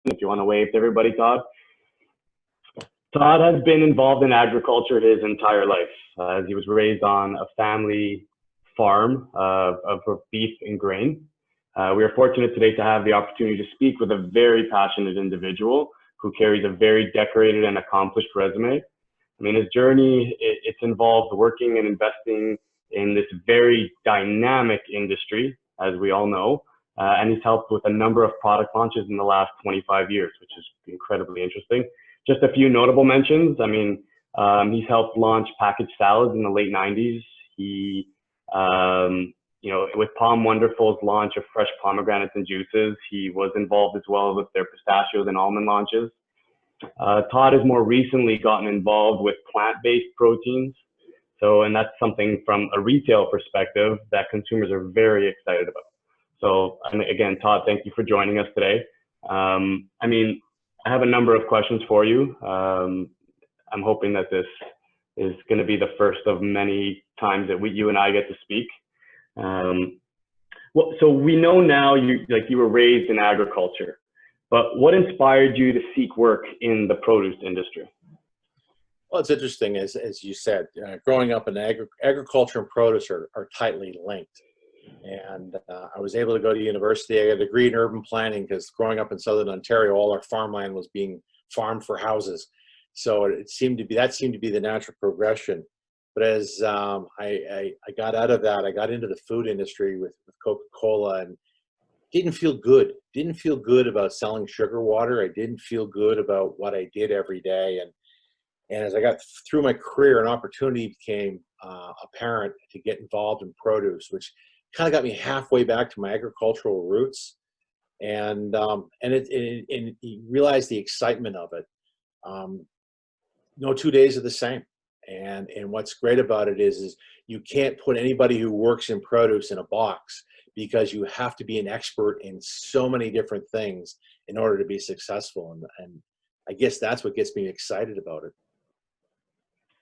If you want to wave to everybody, Todd. Todd has been involved in agriculture his entire life, as he was raised on a family farm of beef and grain. We are fortunate today to have the opportunity to speak with a very passionate individual who carries a very decorated and accomplished resume. I mean, his journey, it's involved working and investing in this very dynamic industry, as we all know, and he's helped with a number of product launches in the last 25 years, which is incredibly interesting. Just a few notable mentions. I mean, he's helped launch packaged salads in the late 90s. He, with Palm Wonderful's launch of fresh pomegranates and juices, he was involved as well with their pistachios and almond launches. Todd has more recently gotten involved with plant-based proteins. And that's something from a retail perspective that consumers are very excited about. So, and again, Todd, thank you for joining us today. I have a number of questions for you. I'm hoping that this is going to be the first of many times that you and I get to speak. So we know now you were raised in agriculture, but what inspired you to seek work in the produce industry? Well, it's interesting, as you said, growing up in agriculture and produce are tightly linked. And I was able to go to university. I got a degree in urban planning because growing up in Southern Ontario, all our farmland was being farmed for houses. So that seemed to be the natural progression. But as I got out of that, I got into the food industry with Coca-Cola and didn't feel good. Didn't feel good about selling sugar water. I didn't feel good about what I did every day. And as I got through my career, an opportunity became apparent to get involved in produce, which kind of got me halfway back to my agricultural roots, and you realize the excitement of it. No 2 days are the same, and what's great about it is you can't put anybody who works in produce in a box because you have to be an expert in so many different things in order to be successful, and I guess that's what gets me excited about it.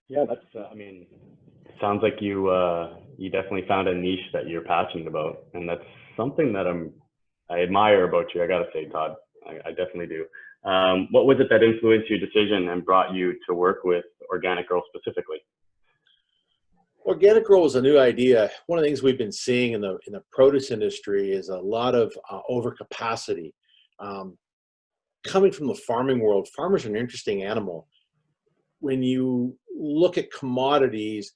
Yeah, that's. Sounds like you definitely found a niche that you're passionate about, and that's something that I admire about you. I gotta say, Todd, I definitely do. What was it that influenced your decision and brought you to work with Organic Grow specifically? Organic Grow was a new idea. One of the things we've been seeing in the produce industry is a lot of overcapacity. Coming from the farming world, farmers are an interesting animal. When you look at commodities,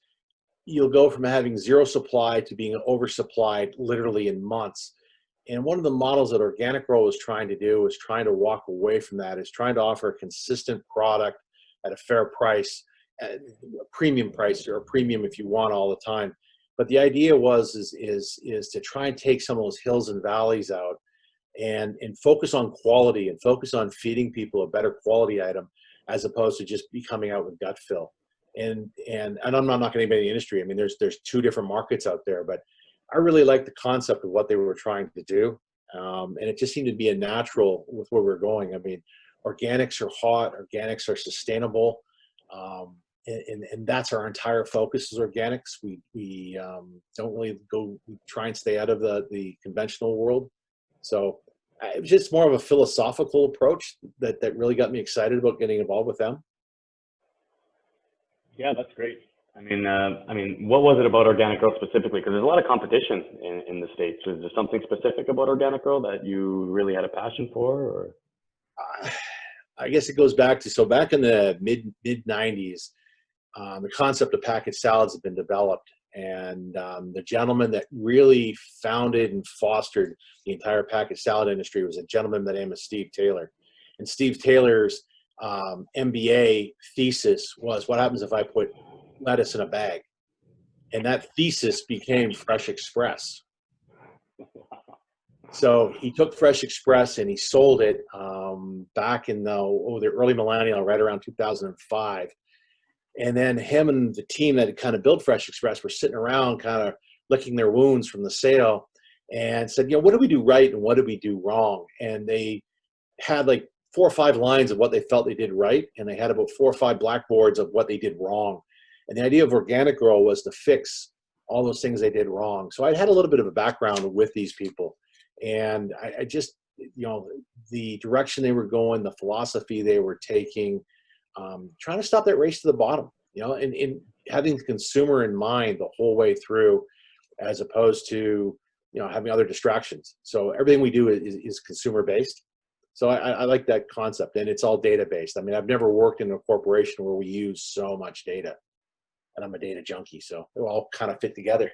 you'll go from having zero supply to being oversupplied literally in months. And one of the models that Organic Grow is trying to do is trying to walk away from that, is trying to offer a consistent product at a fair price, a premium price, or a premium if you want all the time. But the idea is to try and take some of those hills and valleys out and focus on quality and focus on feeding people a better quality item as opposed to just be coming out with gut fill. And I'm not knocking anybody in the industry. I mean, there's two different markets out there, but I really like the concept of what they were trying to do. And it just seemed to be a natural with where we're going. I mean, organics are hot, organics are sustainable. And that's our entire focus is organics. We don't really we try and stay out of the conventional world. So it was just more of a philosophical approach that really got me excited about getting involved with them. Yeah, that's great. I mean, what was it about Organic Grow specifically? Because there's a lot of competition in the States. Is there something specific about Organic Grow that you really had a passion for? Or? I guess it goes back to, back in the mid 90s, the concept of packaged salads had been developed. And the gentleman that really founded and fostered the entire packaged salad industry was a gentleman by the name of Steve Taylor. And Steve Taylor's MBA thesis was, what happens if I put lettuce in a bag? And that thesis became Fresh Express. So he took Fresh Express and he sold it back in the early millennial, right around 2005. And then him and the team that had kind of built Fresh Express were sitting around kind of licking their wounds from the sale and said, what did we do right and what did we do wrong? And they had like 4 or 5 lines of what they felt they did right, and they had about 4 or 5 blackboards of what they did wrong. And the idea of Organic Grow was to fix all those things they did wrong. So I had a little bit of a background with these people, and I just, the direction they were going, the philosophy they were taking, trying to stop that race to the bottom, and having the consumer in mind the whole way through, as opposed to, having other distractions. So everything we do is consumer based. So I like that concept, and it's all data based. I mean, I've never worked in a corporation where we use so much data, and I'm a data junkie, so they all kind of fit together.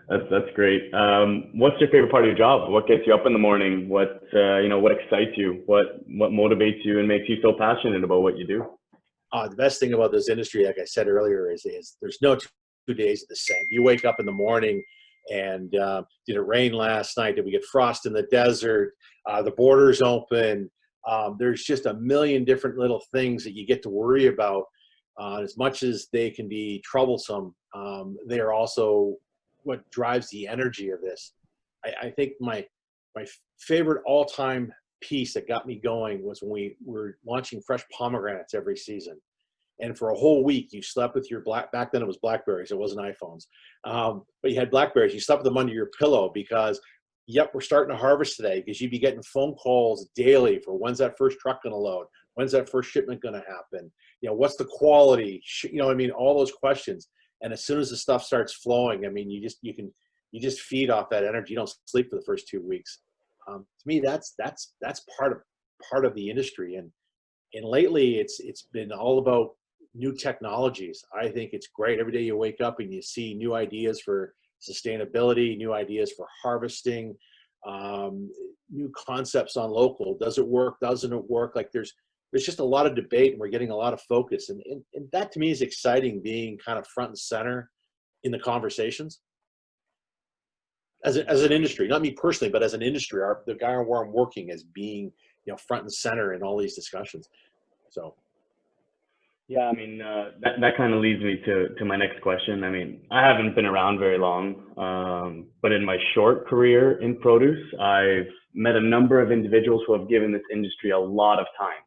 That's great. What's your favorite part of your job? What gets you up in the morning? What what excites you? What motivates you and makes you so passionate about what you do? The best thing about this industry, like I said earlier, is there's no two days the same. You wake up in the morning and did it rain last night? Did we get frost in the desert? The border's open. There's just a million different little things that you get to worry about. As much as they can be troublesome, they are also what drives the energy of this. I think my favorite all-time piece that got me going was when we were launching fresh pomegranates every season. And for a whole week, you slept with your back then it was Blackberries, it wasn't iPhones. But you had Blackberries, you slept with them under your pillow because, yep, we're starting to harvest today, because you'd be getting phone calls daily for when's that first truck going to load? When's that first shipment going to happen? What's the quality? All those questions. And as soon as the stuff starts flowing, I mean, you just feed off that energy. You don't sleep for the first 2 weeks. To me, that's part of the industry. And lately it's been all about new technologies. I think it's great. Every day you wake up and you see new ideas for sustainability, new ideas for harvesting, new concepts on local. Does it work? Doesn't it work? Like there's just a lot of debate, and we're getting a lot of focus. And that to me is exciting, being kind of front and center in the conversations as an industry, not me personally, but as an industry, the guy where I'm working as being, front and center in all these discussions. So. Yeah, I mean, that kind of leads me to my next question. I mean, I haven't been around very long, but in my short career in produce, I've met a number of individuals who have given this industry a lot of time.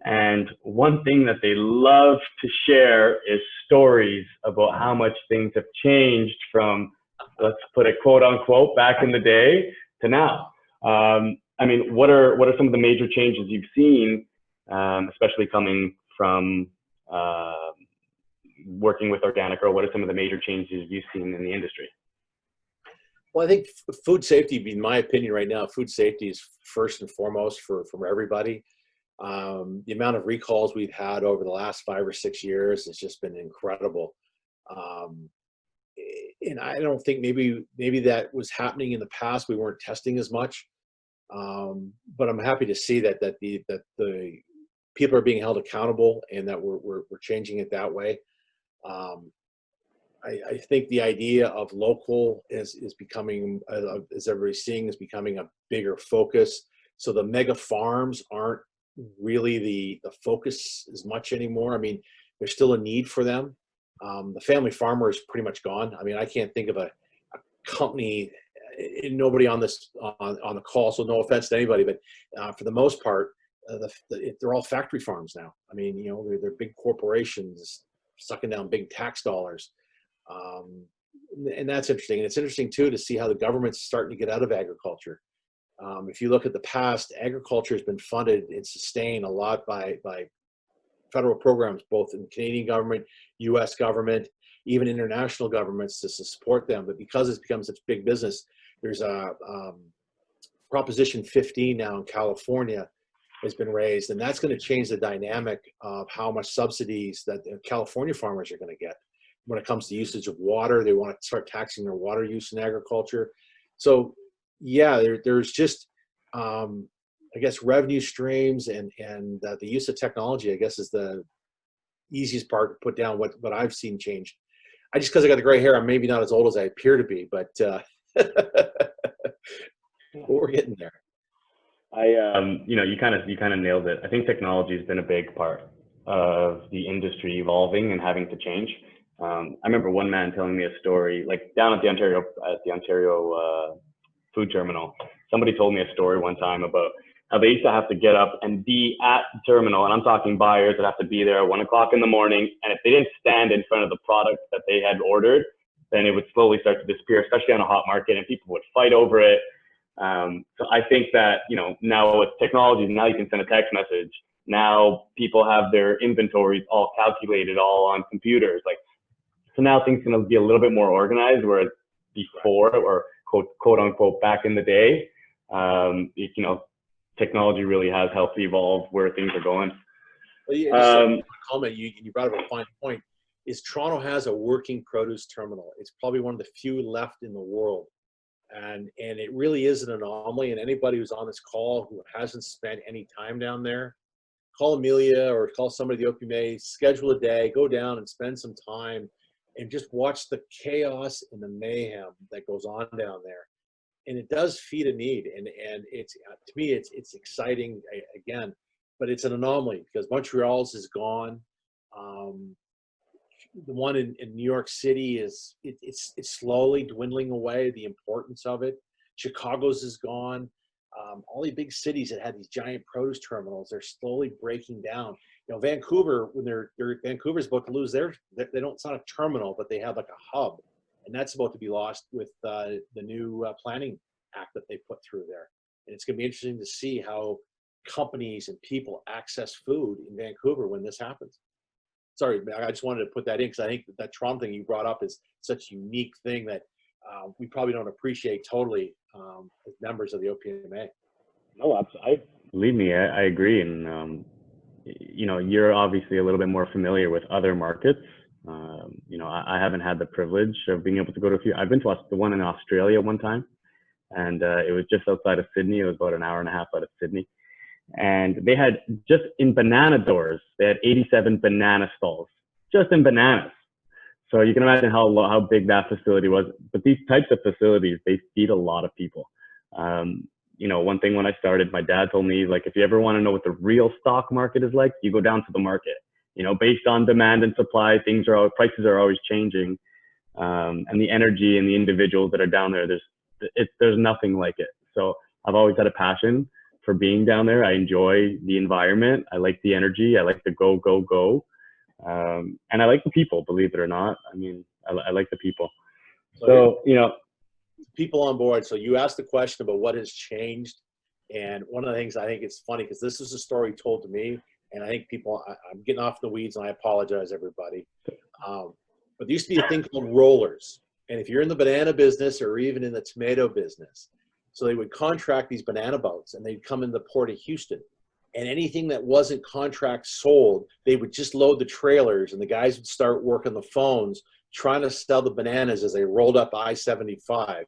And one thing that they love to share is stories about how much things have changed from, let's put it quote unquote, back in the day to now. I mean, what are some of the major changes you've seen, especially coming from working with Organic? Or what are some of the major changes you've seen in the industry? Well, I think food safety, in my opinion right now, food safety is first and foremost for everybody. The amount of recalls we've had over the last 5 or 6 years has just been incredible. And I don't think maybe that was happening in the past. We weren't testing as much. But I'm happy to see that the people are being held accountable, and that we're changing it that way. I think the idea of local is becoming, as everybody's seeing, is becoming a bigger focus. So the mega farms aren't really the focus as much anymore. I mean, there's still a need for them. The family farmer is pretty much gone. I mean, I can't think of a company, nobody on this on the call, so no offense to anybody, but for the most part, they're all factory farms now. I mean, they're big corporations sucking down big tax dollars. And that's interesting. And it's interesting too to see how the government's starting to get out of agriculture. If you look at the past, agriculture has been funded and sustained a lot by federal programs, both in Canadian government, U.S. government, even international governments to support them. But because it's become such big business, there's a Proposition 15 now in California has been raised, and that's going to change the dynamic of how much subsidies that the California farmers are going to get when it comes to usage of water. They want to start taxing their water use in agriculture. So yeah, there's just I guess revenue streams and the use of technology, I guess, is the easiest part to put down what I've seen change. Because I got the gray hair, I'm maybe not as old as I appear to be, but we're getting there. You kind of nailed it. I think technology has been a big part of the industry evolving and having to change. I remember one man telling me a story, like down at the Ontario food terminal. Somebody told me a story one time about how they used to have to get up and be at the terminal, and I'm talking buyers that have to be there at 1 o'clock in the morning, and if they didn't stand in front of the product that they had ordered, then it would slowly start to disappear, especially on a hot market, and people would fight over it. So I think that, you know, now with technology, now you can send a text message. Now people have their inventories all calculated, all on computers. Like, so now things can be a little bit more organized, whereas before, or quote unquote back in the day, you know, technology really has helped evolve where things are going. Well, yeah, just a comment, you brought up a fine point, is Toronto has a working produce terminal. It's probably one of the few left in the world. And it really is an anomaly. And anybody who's on this call who hasn't spent any time down there, call Amelia or call somebody at the OPMA, schedule a day, go down and spend some time and just watch the chaos and the mayhem that goes on down there. And it does feed a need. And it's, to me, it's exciting again, but it's an anomaly because Montreal's is gone. The one in New York City is it's slowly dwindling away, the importance of it. Chicago's is gone. All the big cities that had these giant produce terminals, they're slowly breaking down. You know, Vancouver, when Vancouver's about to lose they don't, it's not a terminal, but they have like a hub, and that's about to be lost with the new planning act that they put through there. And it's going to be interesting to see how companies and people access food in Vancouver when this happens. Sorry, I just wanted to put that in because I think that Toronto thing you brought up is such a unique thing that we probably don't appreciate totally as members of the OPMA. No, believe me, I agree. And, you know, you're obviously a little bit more familiar with other markets. You know, I haven't had the privilege of being able to go to a few. I've been to the one in Australia one time, and it was just outside of Sydney. It was about an hour and a half out of Sydney. And they had, just in banana doors, they had 87 banana stalls, just in bananas. So you can imagine how big that facility was. But these types of facilities, they feed a lot of people. You know, one thing when I started, my dad told me, like, if you ever want to know what the real stock market is like, you go down to the market. You know, based on demand and supply, prices are always changing. And the energy and the individuals that are down there, there's nothing like it. So I've always had a passion for being down there. I enjoy the environment. I like the energy. I like the go, go, go. And I like the people, believe it or not. I mean, I like the people. So, you know, people on board. So you asked the question about what has changed. And one of the things I think it's funny because this is a story told to me. And I think I'm getting off the weeds and I apologize, everybody. But there used to be a thing called rollers. And if you're in the banana business or even in the tomato business, so they would contract these banana boats and they'd come in the port of Houston, and anything that wasn't contract sold, they would just load the trailers and the guys would start working the phones, trying to sell the bananas as they rolled up I-75.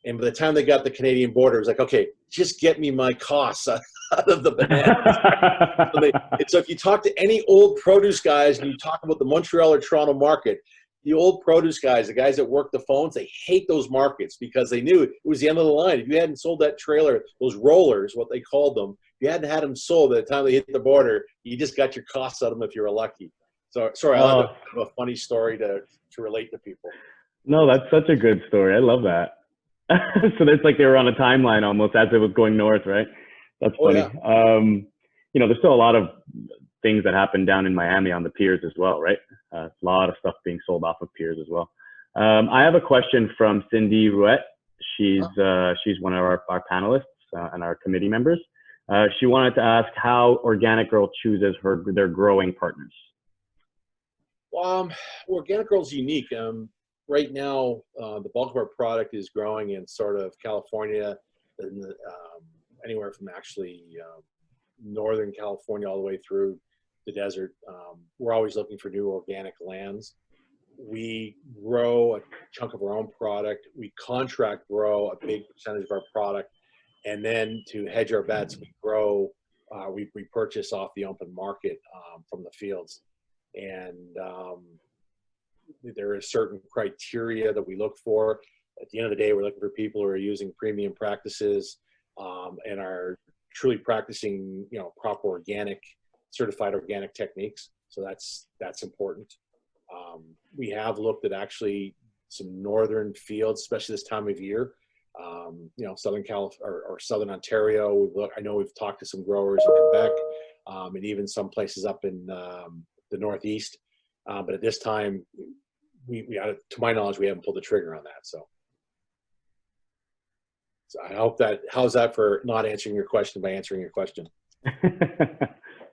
And by the time they got the Canadian border, it was like, okay, just get me my costs out of the bananas. So if you talk to any old produce guys and you talk about the Montreal or Toronto market, the old produce guys, the guys that work the phones, they hate those markets because they knew it was the end of the line. If you hadn't sold that trailer, those rollers, what they called them, if you hadn't had them sold by the time they hit the border, you just got your costs out of them if you were lucky. So, sorry, I have a funny story to relate to people. No, that's such a good story. I love that. So it's like they were on a timeline almost as it was going north, right? That's funny. Yeah. You know, there's still a lot of things that happen down in Miami on the piers as well, right? A lot of stuff being sold off of piers as well. I have a question from Cindy Rouette. She's one of our panelists and our committee members. She wanted to ask how Organic Girl chooses their growing partners. Organic Girl is unique. Right now, the bulk of our product is growing in sort of California, and anywhere from actually Northern California all the way through the desert. We're always looking for new organic lands. We grow a chunk of our own product. We contract grow a big percentage of our product. And then to hedge our bets, we purchase off the open market from the fields. And there is certain criteria that we look for. At the end of the day, we're looking for people who are using premium practices and are truly practicing, you know, proper organic, certified organic techniques. So that's important. We have looked at actually some northern fields, especially this time of year. You know, Southern California or Southern Ontario. I know we've talked to some growers in Quebec and even some places up in the Northeast. But at this time, to my knowledge, we haven't pulled the trigger on that. So I hope that, how's that for not answering your question by answering your question?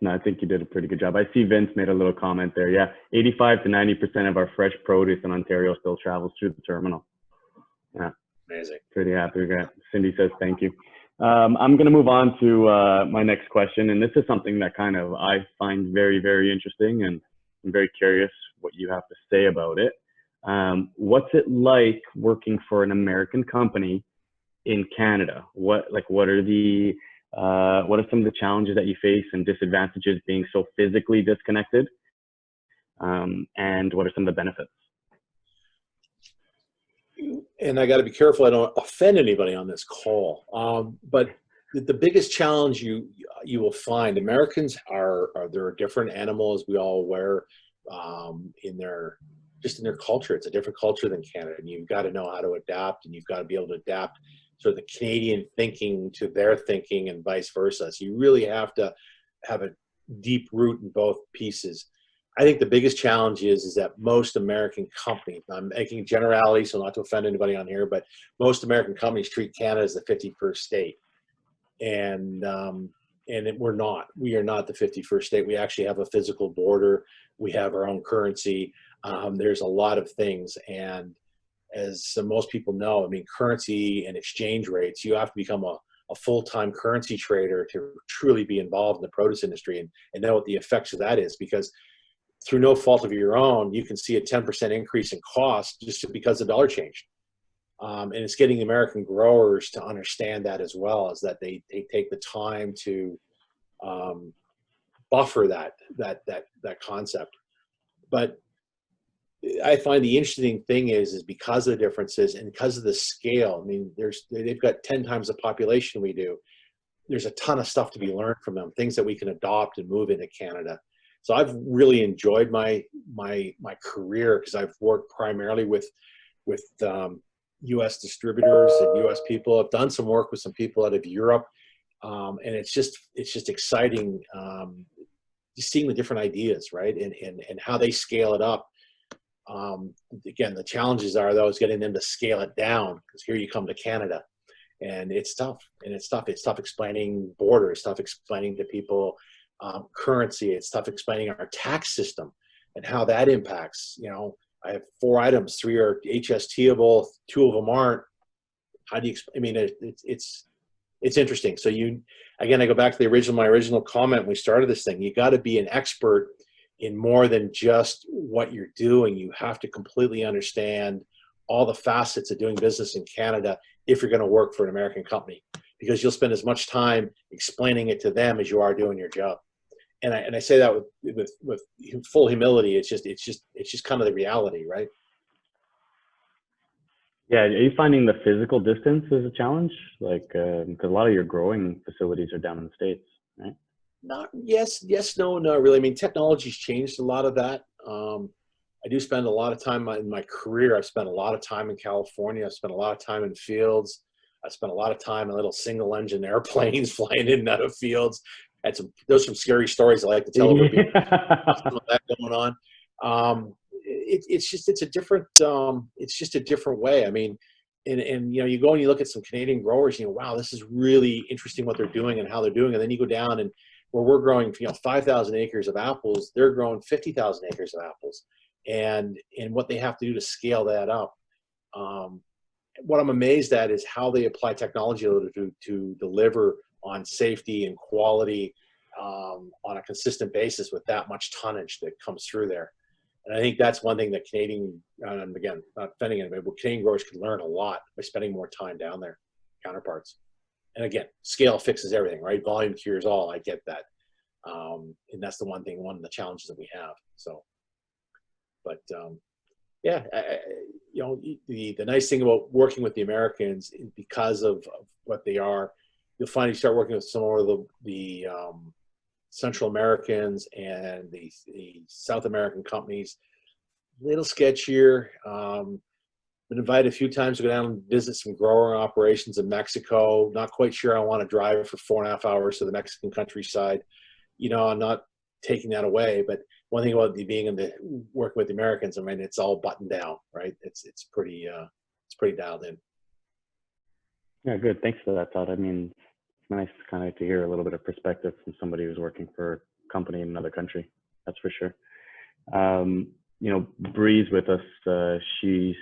No, I think you did a pretty good job. I see Vince made a little comment there. Yeah, 85 to 90% of our fresh produce in Ontario still travels through the terminal. Yeah. Amazing. Pretty happy with that. Cindy says thank you. I'm going to move on to my next question, and this is something that kind of I find very, very interesting, and I'm very curious what you have to say about it. What's it like working for an American company in Canada? What are some of the challenges that you face and disadvantages being so physically disconnected? And what are some of the benefits? And I got to be careful I don't offend anybody on this call. But the biggest challenge you will find, Americans they're a different animal, as we all aware, in their culture. It's a different culture than Canada, and you've got to know how to adapt, and you've got to be able to adapt sort of the Canadian thinking to their thinking and vice versa. So you really have to have a deep root in both pieces. I think the biggest challenge is that most American companies, I'm making generalities, so not to offend anybody on here, but most American companies treat Canada as the 51st state. And we're not. We are not the 51st state. We actually have a physical border. We have our own currency. There's a lot of things. And as most people know, I mean, currency and exchange rates, you have to become a full-time currency trader to truly be involved in the produce industry and know what the effects of that is, because through no fault of your own, you can see a 10% increase in cost just because the dollar changed. And it's getting American growers to understand that as well, is that they take the time to buffer that concept. But I find the interesting thing is because of the differences and because of the scale. I mean, they've got 10 times the population we do. There's a ton of stuff to be learned from them, things that we can adopt and move into Canada. So I've really enjoyed my career because I've worked primarily with U.S. distributors and U.S. people. I've done some work with some people out of Europe, and it's just exciting just seeing the different ideas, right, and how they scale it up. Again, the challenges are those getting them to scale it down, because here you come to Canada, and it's tough. It's tough explaining border. It's tough explaining to people currency. It's tough explaining our tax system and how that impacts. You know, I have 4 items, 3 are HSTable, 2 of them aren't. How do you explain? I mean, it's interesting. So again, I go back to my original comment when we started this thing. You got to be an expert in more than just what you're doing. You have to completely understand all the facets of doing business in Canada if you're going to work for an American company, because you'll spend as much time explaining it to them as you are doing your job. And I say that with full humility. It's just kind of the reality, right? Yeah, are you finding the physical distance is a challenge? Like, because a lot of your growing facilities are down in the States, right? Yes, no, not really. I mean, technology's changed a lot of that. I do spend a lot of time in my career. I've spent a lot of time in California. I've spent a lot of time in fields. I spent a lot of time in little single engine airplanes flying in and out of fields. Those some scary stories I like to tell about people. Some of that going on. It's just a different way. I mean, and you go and you look at some Canadian growers, wow, this is really interesting what they're doing and how they're doing. And then you go down and where we're growing, 5,000 acres of apples, they're growing 50,000 acres of apples, and what they have to do to scale that up. What I'm amazed at is how they apply technology to deliver on safety and quality on a consistent basis with that much tonnage that comes through there. And I think that's one thing that Canadian, again, not offending anybody, but Canadian growers can learn a lot by spending more time down there, counterparts. And again, scale fixes everything, right? Volume cures all. I get that. And that's one of the challenges that we have. So, but yeah, the nice thing about working with the Americans, because of what they are, you'll find you start working with some of the Central Americans and the South American companies, a little sketchier. Been invited a few times to go down and visit some growing operations in Mexico. Not quite sure I want to drive for 4.5 hours to the Mexican countryside. I'm not taking that away, but one thing about working with the Americans, I mean, it's all buttoned down, right? It's pretty dialed in. Yeah, good. Thanks for that, Todd. I mean, it's nice kind of to hear a little bit of perspective from somebody who's working for a company in another country. That's for sure. Um, Bree's with us. She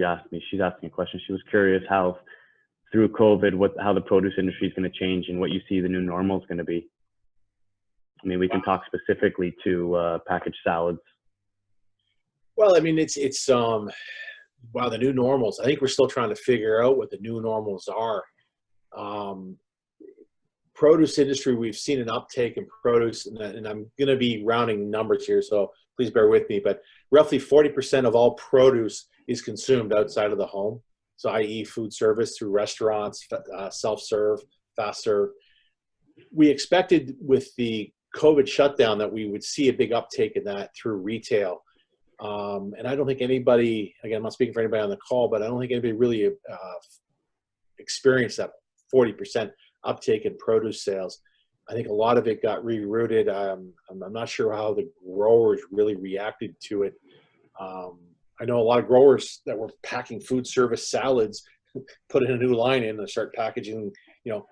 asked me. She's asking a question. She was curious how through COVID, how the produce industry is going to change and what you see the new normal is going to be. I mean, we can talk specifically to packaged salads. Well, I mean, wow, the new normals. I think we're still trying to figure out what the new normals are. Um, Produce industry, we've seen an uptake in produce, and I'm going to be rounding numbers here, so please bear with me, but roughly 40% of all produce is consumed outside of the home. So i.e. food service through restaurants, self-serve, fast serve. We expected with the COVID shutdown that we would see a big uptake in that through retail. And I don't think anybody, again, I'm not speaking for anybody on the call, but I don't think anybody really experienced that 40% uptake in produce sales. I think a lot of it got rerouted. I'm not sure how the growers really reacted to it. I know a lot of growers that were packing food service salads, put in a new line in and start packaging,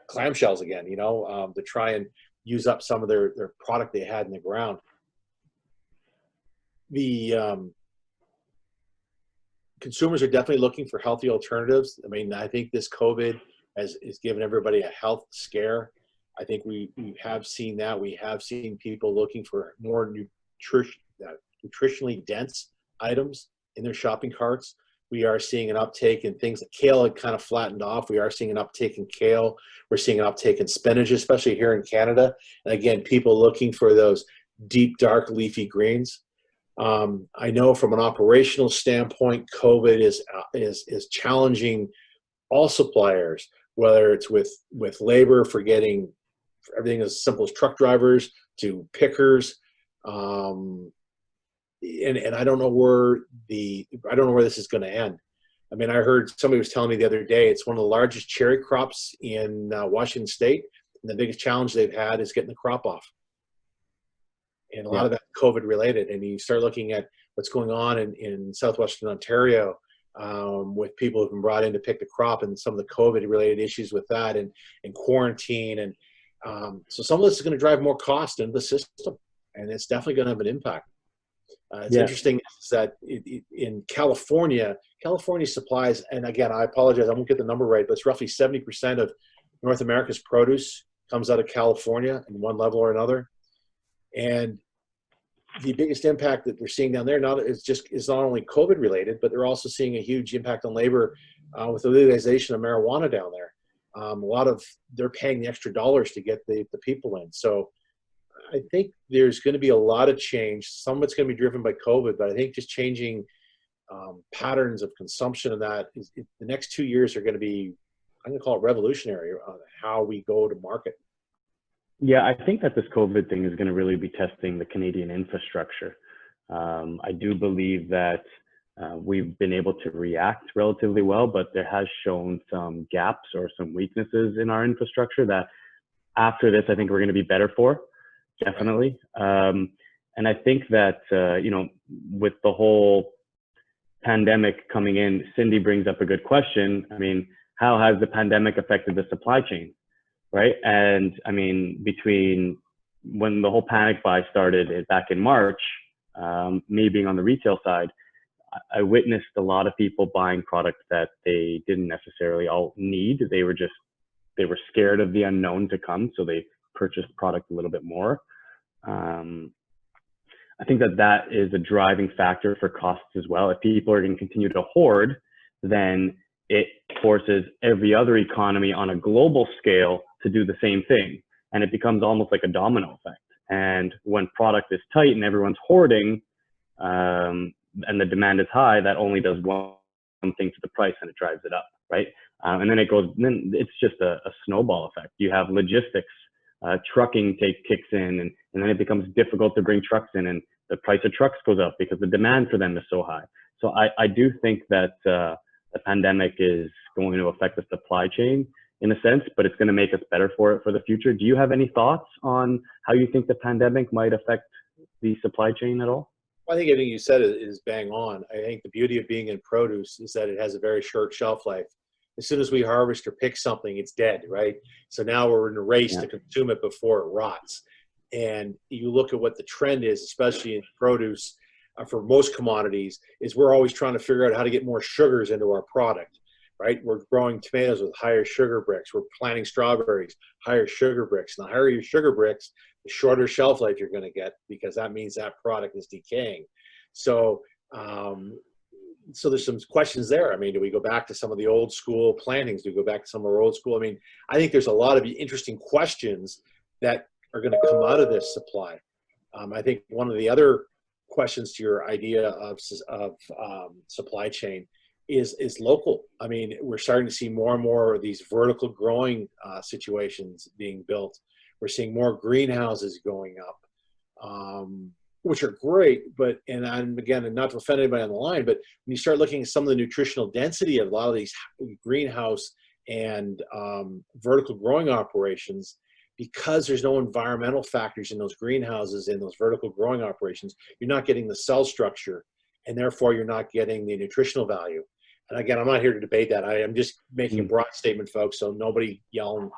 clamshells again, to try and use up some of their product they had in the ground. The consumers are definitely looking for healthy alternatives. I mean, I think this COVID has given everybody a health scare. I think we have seen that. We have seen people looking for more nutritionally dense items in their shopping carts. We are seeing an uptake in things that kale had kind of flattened off. We are seeing an uptake in kale. We're seeing an uptake in spinach, especially here in Canada. And again, people looking for those deep, dark, leafy greens. I know from an operational standpoint, COVID is challenging all suppliers, whether it's with labor for getting everything as simple as truck drivers to pickers. And I don't know where this is going to end. I mean, I heard somebody was telling me the other day, it's one of the largest cherry crops in Washington State. And the biggest challenge they've had is getting the crop off. And a lot of that COVID related. And you start looking at what's going on in southwestern Ontario with people who've been brought in to pick the crop and some of the COVID related issues with that and quarantine. And so some of this is going to drive more cost into the system, and it's definitely going to have an impact. It's interesting that in California supplies, and again, I apologize, I won't get the number right, but it's roughly 70% of North America's produce comes out of California in one level or another. And the biggest impact that they're seeing down there now is not only COVID related, but they're also seeing a huge impact on labor with the legalization of marijuana down there. They're paying the extra dollars to get the people in. So I think there's going to be a lot of change. Some of it's going to be driven by COVID, but I think just changing patterns of consumption of that the next 2 years are going to be, I'm going to call it revolutionary on how we go to market. Yeah, I think that this COVID thing is going to really be testing the Canadian infrastructure. I do believe that we've been able to react relatively well, but there has shown some gaps or some weaknesses in our infrastructure that after this, I think we're going to be better for, definitely. And I think that, with the whole pandemic coming in, Cindy brings up a good question. I mean, how has the pandemic affected the supply chain? Right. And I mean, between when the whole panic buy started back in March, me being on the retail side, I witnessed a lot of people buying products that they didn't necessarily all need. They were scared of the unknown to come. So they purchased product a little bit more. I think that is a driving factor for costs as well. If people are going to continue to hoard, then it forces every other economy on a global scale to do the same thing. And it becomes almost like a domino effect. And when product is tight and everyone's hoarding, and the demand is high, that only does one thing to the price and it drives it up, right? And then then it's just a snowball effect. You have logistics, trucking kicks in, and then it becomes difficult to bring trucks in, and the price of trucks goes up because the demand for them is so high. So I do think that the pandemic is going to affect the supply chain in a sense, but it's going to make us better for it for the future. Do you have any thoughts on how you think the pandemic might affect the supply chain at all? I think everything you said is bang on. I think the beauty of being in produce is that it has a very short shelf life. As soon as we harvest or pick something, it's dead, right? So now we're in a race Yeah. to consume it before it rots. And you look at what the trend is, especially in produce, for most commodities, is we're always trying to figure out how to get more sugars into our product, right? We're growing tomatoes with higher sugar bricks. We're planting strawberries, higher sugar bricks. And the higher your sugar bricks, the shorter shelf life you're going to get, because that means that product is decaying. So, so there's some questions there. I mean, do we go back to some of the old school plantings? Do we go back to some of our old school? I mean, I think there's a lot of interesting questions that are going to come out of this supply. I think one of the other questions to your idea of supply chain is local. I mean, we're starting to see more and more of these vertical growing situations being built. We're seeing more greenhouses going up, which are great. But, and again, not to offend anybody on the line, but when you start looking at some of the nutritional density of a lot of these greenhouse and vertical growing operations, because there's no environmental factors in those greenhouses and those vertical growing operations, you're not getting the cell structure, and therefore you're not getting the nutritional value. And again, I'm not here to debate that. I am just making a broad statement, folks, so nobody yelling,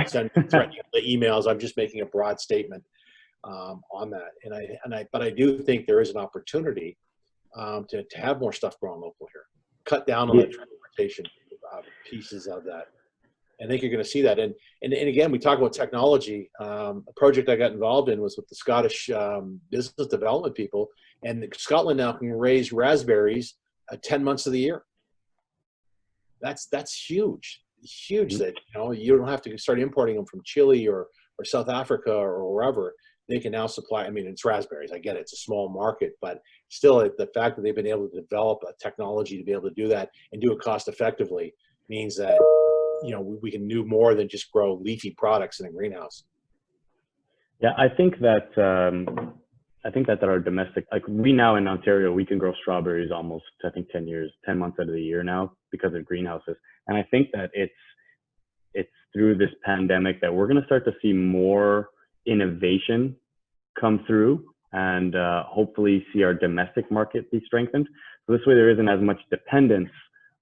send threatening emails. I'm just making a broad statement on that. But I do think there is an opportunity to have more stuff grown local here. Cut down on the transportation pieces of that. I think you're going to see that. And again, we talk about technology. A project I got involved in was with the Scottish business development people, and Scotland now can raise raspberries 10 months of the year. That's huge, huge. That you don't have to start importing them from Chile or South Africa or wherever. They can now supply. I mean, it's raspberries. I get it. It's a small market, but still, the fact that they've been able to develop a technology to be able to do that and do it cost effectively means that we can do more than just grow leafy products in a greenhouse. Yeah, I think that our domestic, like we now in Ontario, we can grow strawberries almost, I think 10 months out of the year now because of greenhouses. And I think that it's through this pandemic that we're going to start to see more innovation come through and hopefully see our domestic market be strengthened. So this way there isn't as much dependence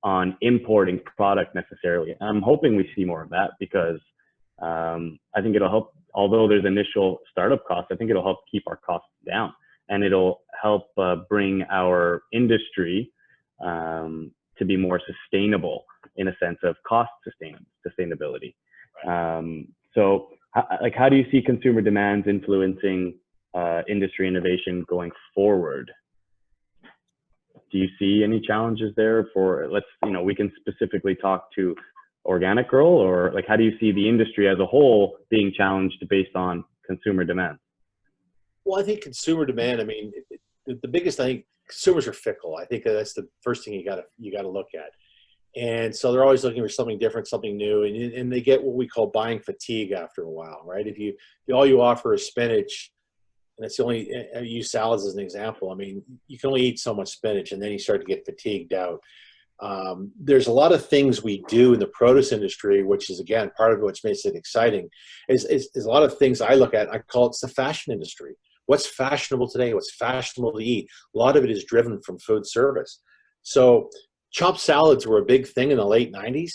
on importing product necessarily. And I'm hoping we see more of that because I think it'll help, although there's initial startup costs, I think it'll help keep our costs down, and it'll help bring our industry to be more sustainable in a sense of cost sustainability. So how do you see consumer demands influencing industry innovation going forward? Do you see any challenges there for, we can specifically talk to organic grow, or like, how do you see the industry as a whole being challenged based on consumer demand? Well, I think consumer demand, I mean, the biggest, I think consumers are fickle. I think that's the first thing you got to look at. And so they're always looking for something different, something new, and they get what we call buying fatigue after a while, right? If all you offer is spinach, and it's the only, I use salads as an example. I mean, you can only eat so much spinach, and then you start to get fatigued out. There's a lot of things we do in the produce industry, which is, again, part of what makes it exciting, is a lot of things I look at. I call it the fashion industry. What's fashionable today? What's fashionable to eat? A lot of it is driven from food service. So chopped salads were a big thing in the late 90s.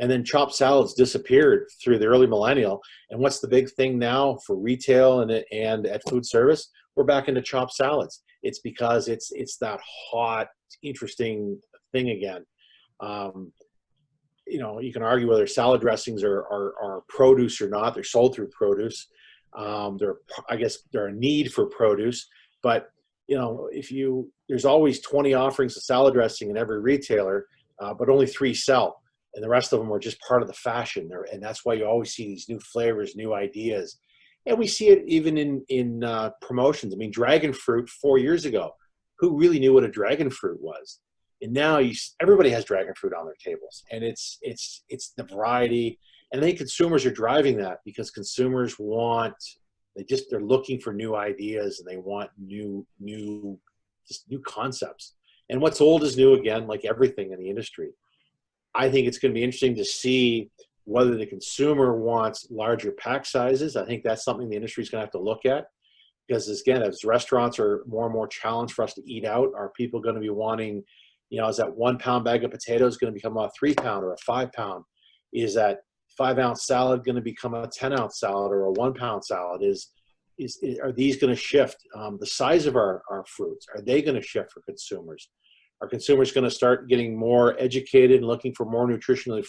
And then chopped salads disappeared through the early millennial. And what's the big thing now for retail and at food service? We're back into chopped salads. It's because it's that hot, interesting thing again. You can argue whether salad dressings are produce or not. They're sold through produce. I guess they're a need for produce. But there's always 20 offerings of salad dressing in every retailer, but only 3 sell. And the rest of them are just part of the fashion there. And that's why you always see these new flavors, new ideas. And we see it even in promotions. I mean, dragon fruit 4 years ago, who really knew what a dragon fruit was? And now everybody has dragon fruit on their tables. And it's the variety. And I think consumers are driving that because consumers they're looking for new ideas, and they want new concepts. And what's old is new again, like everything in the industry. I think it's going to be interesting to see whether the consumer wants larger pack sizes. I think that's something the industry is going to have to look at, because again, as restaurants are more and more challenged for us to eat out, are people going to be wanting Is that 1 pound bag of potatoes going to become a 3 pound or a 5 pound? Is that 5-ounce salad going to become a 10-ounce salad or a 1 pound salad? Are these going to shift? The size of our fruits, are they going to shift for consumers? Are consumers going to start getting more educated and looking for more nutritionally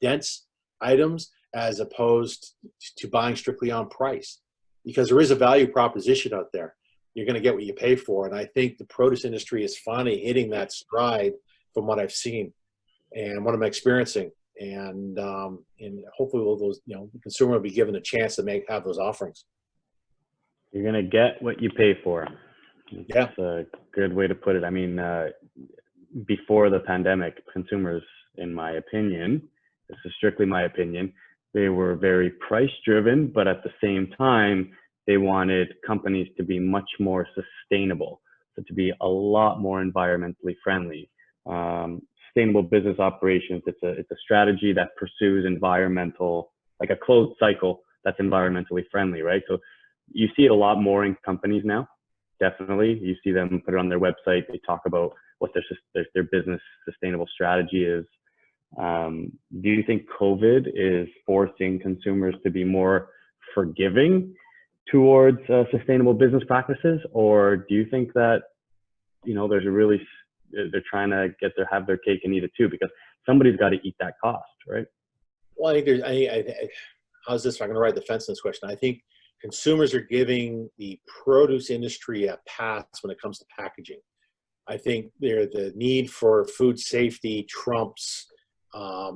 dense items as opposed to buying strictly on price? Because there is a value proposition out there. You're going to get what you pay for. And I think the produce industry is finally hitting that stride from what I've seen and what I'm experiencing. And hopefully the consumer will be given a chance to have those offerings. You're going to get what you pay for. Yeah. That's a good way to put it. I mean, before the pandemic, consumers, in my opinion, this is strictly my opinion, they were very price driven, but at the same time, they wanted companies to be much more sustainable, so to be a lot more environmentally friendly. Sustainable business operations, it's a strategy that pursues environmental, like a closed cycle that's environmentally friendly, right? So you see it a lot more in companies now. Definitely, you see them put it on their website. They talk about what their business sustainable strategy is. Do you think COVID is forcing consumers to be more forgiving towards sustainable business practices, or do you think that they're trying to have their cake and eat it too, because somebody's got to eat that cost, right? Well, I think how's this? I'm going to ride the fence on this question. I think consumers are giving the produce industry a pass when it comes to packaging. I think the need for food safety trumps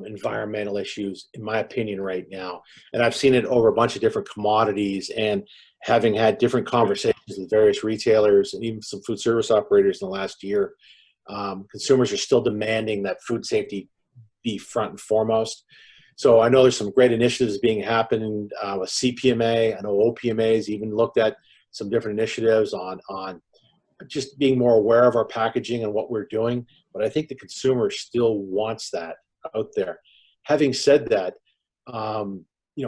environmental issues, in my opinion, right now. And I've seen it over a bunch of different commodities, and having had different conversations with various retailers and even some food service operators in the last year, consumers are still demanding that food safety be front and foremost. So I know there's some great initiatives being happening with CPMA. I know OPMA has even looked at some different initiatives on just being more aware of our packaging and what we're doing. But I think the consumer still wants that out there. Having said that,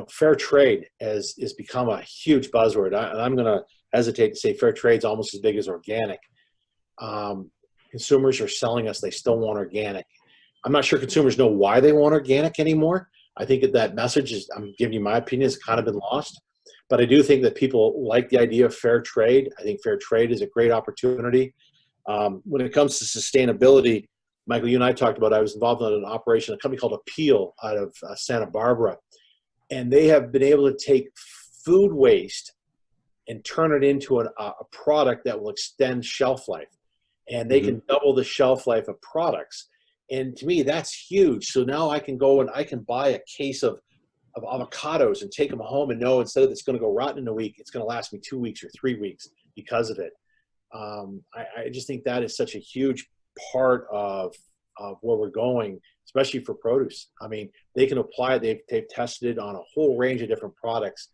fair trade has become a huge buzzword. And I'm going to hesitate to say fair trade's almost as big as organic. Consumers are selling us they still want organic. I'm not sure consumers know why they want organic anymore. I think that message is, I'm giving you my opinion, has kind of been lost. But I do think that people like the idea of fair trade. I think fair trade is a great opportunity. When it comes to sustainability, Michael, you and I talked about, I was involved in an operation, a company called Appeal out of Santa Barbara. And they have been able to take food waste and turn it into a product that will extend shelf life. And they can double the shelf life of products. And to me, that's huge. So now I can go and I can buy a case of avocados and take them home and know instead of it's going to go rotten in a week, it's going to last me 2 weeks or 3 weeks because of it. I just think that is such a huge part of where we're going, especially for produce. I mean, they can apply it. They've tested it on a whole range of different products,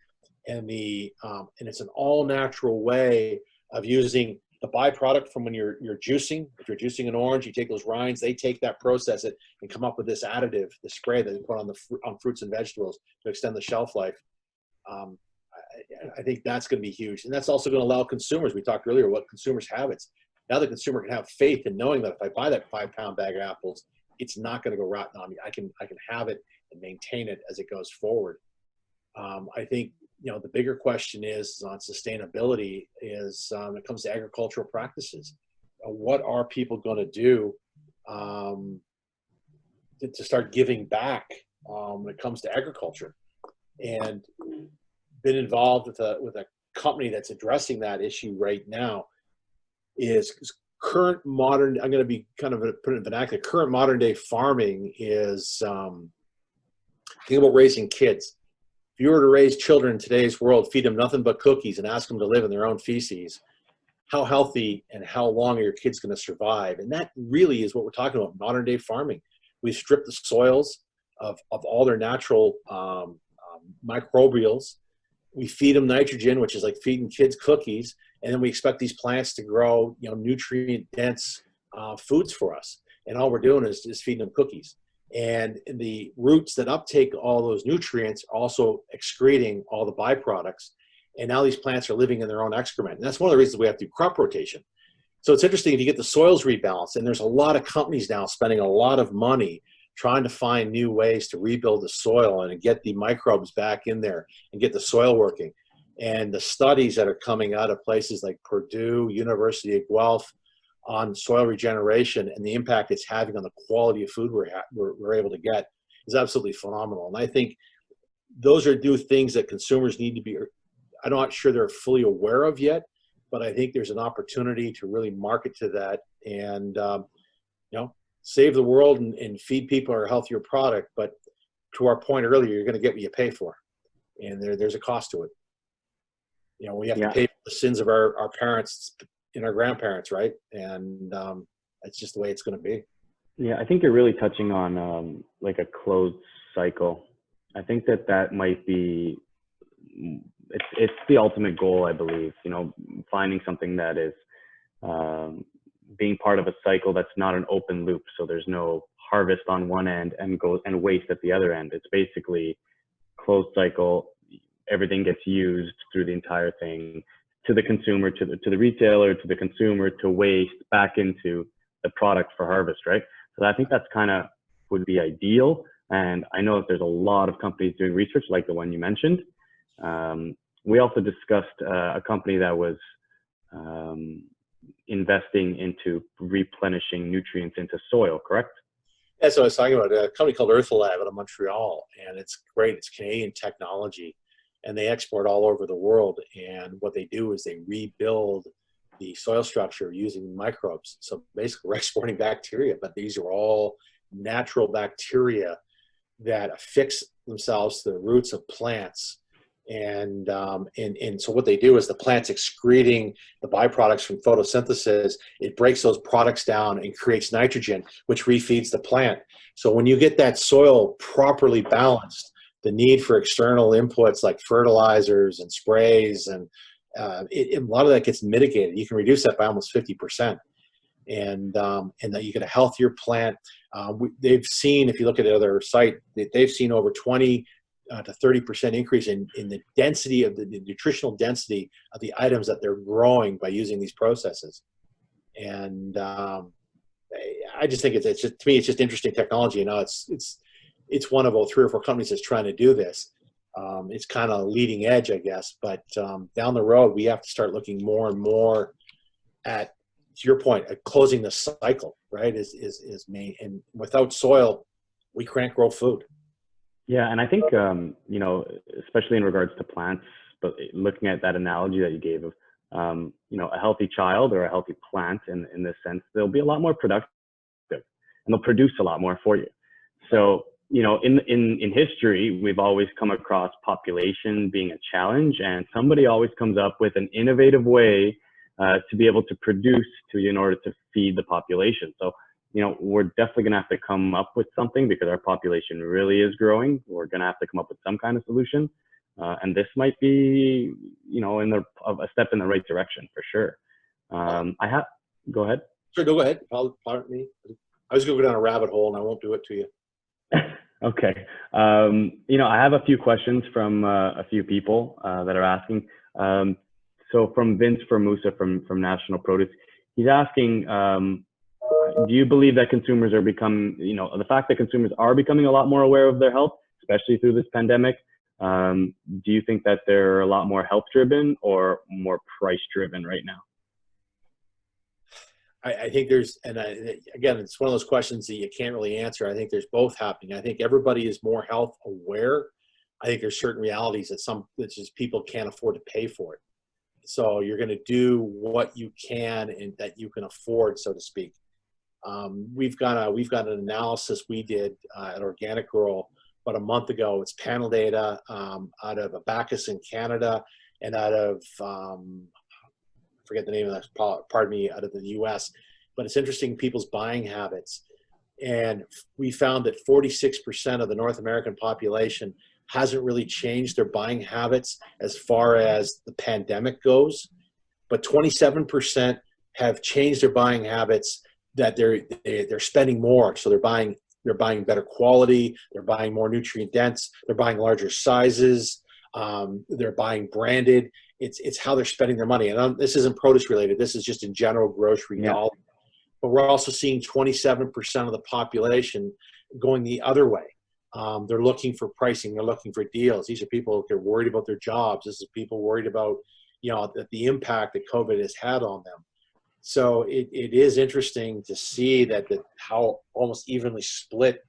and it's an all natural way of using the byproduct from when you're juicing. If you're juicing an orange, you take those rinds, they take that, process it, and come up with this additive, the spray that they put on fruits and vegetables to extend the shelf life. I think that's going to be huge. And that's also going to allow consumers, we talked earlier, what consumers' habits. Now the consumer can have faith in knowing that if I buy that 5-pound bag of apples, it's not going to go rotten on me. I can have it and maintain it as it goes forward. I think, the bigger question is on sustainability is when it comes to agricultural practices. What are people going to do to start giving back when it comes to agriculture? And been involved with a company that's addressing that issue right now. Is current modern, I'm going to be kind of put in vernacular, current modern day farming is think about raising kids. If you were to raise children in today's world, feed them nothing but cookies and ask them to live in their own feces, how healthy and how long are your kids going to survive? And that really is what we're talking about, modern day farming. We've stripped the soils of all their natural microbials. We feed them nitrogen, which is like feeding kids cookies, and then we expect these plants to grow, nutrient-dense foods for us. And all we're doing is feeding them cookies. And the roots that uptake all those nutrients are also excreting all the byproducts. And now these plants are living in their own excrement. And that's one of the reasons we have to do crop rotation. So it's interesting if you get the soils rebalanced, and there's a lot of companies now spending a lot of money trying to find new ways to rebuild the soil and get the microbes back in there and get the soil working. And the studies that are coming out of places like Purdue, University of Guelph on soil regeneration and the impact it's having on the quality of food we're able to get is absolutely phenomenal. And I think those are new things that consumers need to be, I'm not sure they're fully aware of yet, but I think there's an opportunity to really market to that and, save the world and feed people a healthier product. But to our point earlier, you're going to get what you pay for. And there's a cost to it. We have to pay for the sins of our parents and our grandparents, right? And that's just the way it's going to be. Yeah, I think you're really touching on like a closed cycle. I think that might be, it's the ultimate goal, I believe, finding something that is being part of a cycle that's not an open loop. So there's no harvest on one end and waste at the other end. It's basically closed cycle. Everything gets used through the entire thing, to the consumer, to the retailer, to the consumer, to waste, back into the product for harvest, right? So I think that's kind of would be ideal. And I know that there's a lot of companies doing research like the one you mentioned. We also discussed a company that was investing into replenishing nutrients into soil, correct? That's what I was talking about. A company called EarthLab out of Montreal, and it's great. It's Canadian technology, and they export all over the world. And what they do is they rebuild the soil structure using microbes. So basically, we're exporting bacteria, but these are all natural bacteria that affix themselves to the roots of plants. And so what they do is the plant's excreting the byproducts from photosynthesis. It breaks those products down and creates nitrogen, which refeeds the plant. So when you get that soil properly balanced, the need for external inputs like fertilizers and sprays and a lot of that gets mitigated. You can reduce that by almost 50%, and that you get a healthier plant. They've seen, if you look at the other site, they've seen over 20 to 30% increase in the density of the nutritional density of the items that they're growing by using these processes. And I just think it's just, to me, it's just interesting technology. It's one of 3 or 4 companies that's trying to do this. It's kind of leading edge, I guess, but down the road, we have to start looking more and more at, to your point, at closing the cycle, right, is main. And without soil, we can't grow food. Yeah, and I think, especially in regards to plants, but looking at that analogy that you gave of, a healthy child or a healthy plant in this sense, they'll be a lot more productive and they'll produce a lot more for you. So, in history, we've always come across population being a challenge, and somebody always comes up with an innovative way to be able to produce in order to feed the population. So, we're definitely going to have to come up with something because our population really is growing. We're going to have to come up with some kind of solution. And this might be, a step in the right direction for sure. Go ahead. Sure, go ahead. Pardon me. I was going to go down a rabbit hole and I won't do it to you. Okay. I have a few questions from a few people that are asking. So from Vince Formusa from National Produce, he's asking, do you believe that consumers are the fact that consumers are becoming a lot more aware of their health, especially through this pandemic, do you think that they're a lot more health driven or more price driven right now? I think again, it's one of those questions that you can't really answer. I think there's both happening. I think everybody is more health aware. I think there's certain realities that just people can't afford to pay for it. So you're going to do what you can and that you can afford, so to speak. We've got an analysis we did at Organic Grow about a month ago. It's panel data out of Abacus in Canada and out of forget the name of that, pardon me, out of the US. But it's interesting people's buying habits. And we found that 46% of the North American population hasn't really changed their buying habits as far as the pandemic goes. But 27% have changed their buying habits, that they're spending more. So they're buying better quality, they're buying more nutrient dense, they're buying larger sizes, they're buying branded, it's how they're spending their money. And this isn't produce related. This is just in general grocery Yeah. dollars. But we're also seeing 27% of the population going the other way. They're looking for pricing. They're looking for deals. These are people that are worried about their jobs. This is people worried about, the impact that COVID has had on them. So it is interesting to see that how almost evenly split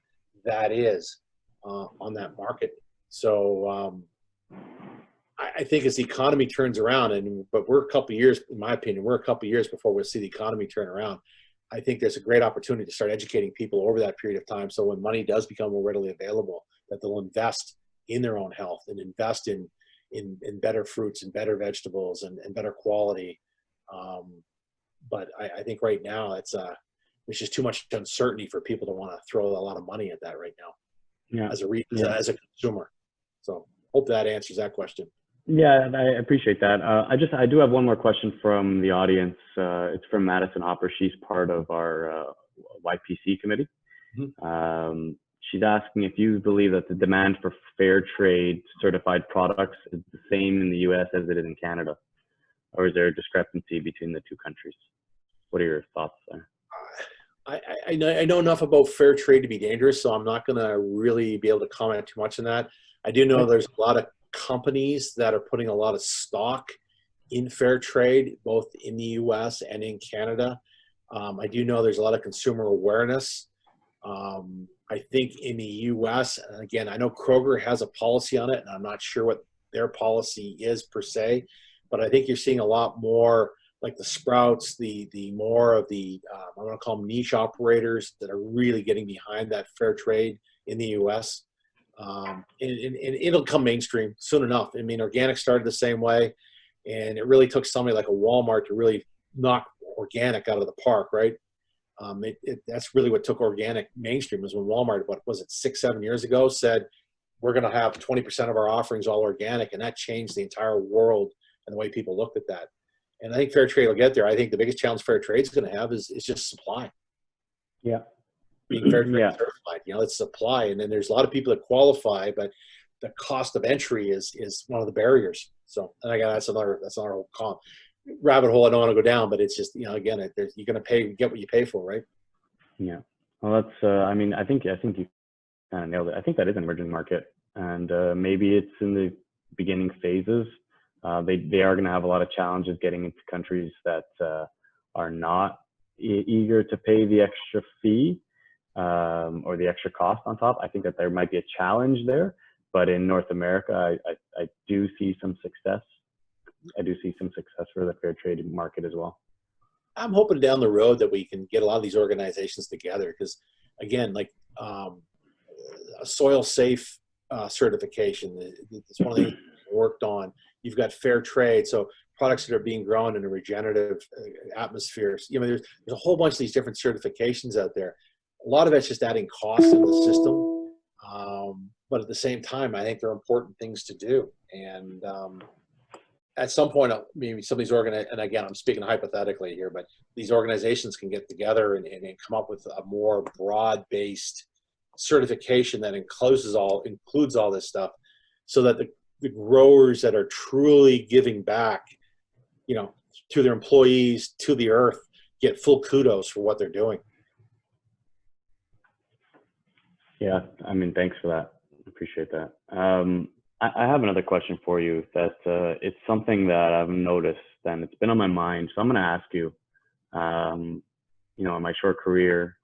that is on that market. So I think as the economy turns around, but we're a couple of years, in my opinion, we're a couple of years before we'll see the economy turn around. I think there's a great opportunity to start educating people over that period of time. So when money does become more readily available, that they'll invest in their own health and invest in better fruits and better vegetables and better quality. But I think right now there's just too much uncertainty for people to want to throw a lot of money at that right now as a consumer. So hope that answers that question. Yeah, I appreciate that. I do have one more question from the audience. It's from Madison Hopper. She's part of our YPC committee. Mm-hmm. She's asking if you believe that the demand for fair trade certified products is the same in the US as it is in Canada, or is there a discrepancy between the two countries? What are your thoughts there? I know enough about fair trade to be dangerous, so I'm not going to really be able to comment too much on that. I do know there's a lot of companies that are putting a lot of stock in fair trade, both in the US and in Canada. I do know there's a lot of consumer awareness. I think in the US, and again, I know Kroger has a policy on it, and I'm not sure what their policy is per se, but I think you're seeing a lot more like the Sprouts, the more of the, I want to call them niche operators that are really getting behind that fair trade in the US. And it'll come mainstream soon enough. I mean, organic started the same way, and it really took somebody like a Walmart to really knock organic out of the park, right? That's really what took organic mainstream, was when Walmart, what was it, 6-7 years ago, said, we're going to have 20% of our offerings all organic, and that changed the entire world and the way people looked at that. And I think fair trade will get there. I think the biggest challenge fair trade is going to have is just supply. Yeah. Being fair trade certified, it's supply. And then there's a lot of people that qualify, but the cost of entry is one of the barriers. So, and again, that's another whole rabbit hole I don't want to go down, but it's just, again, you're going to get what you pay for, right? Yeah. Well, that's, I think you kind of nailed it. I think that is an emerging market, and maybe it's in the beginning phases. They are going to have a lot of challenges getting into countries that are not eager to pay the extra fee or the extra cost on top. I think that there might be a challenge there, but in North America, I do see some success. I do see some success for the fair trade market as well. I'm hoping down the road that we can get a lot of these organizations together, because again, like a soil safe certification, it's one of the things we worked on. You've got fair trade, so products that are being grown in a regenerative atmospheres. There's a whole bunch of these different certifications out there. A lot of it's just adding cost in the system, but at the same time, I think they're important things to do. And at some point, maybe some of these and again, I'm speaking hypothetically here, but these organizations can get together and come up with a more broad-based certification that includes all this stuff, so that the growers that are truly giving back, to their employees, to the earth, get full kudos for what they're doing. Yeah, thanks for that. I appreciate that. I have another question for you that it's something that I've noticed and it's been on my mind. So I'm going to ask you, in my short career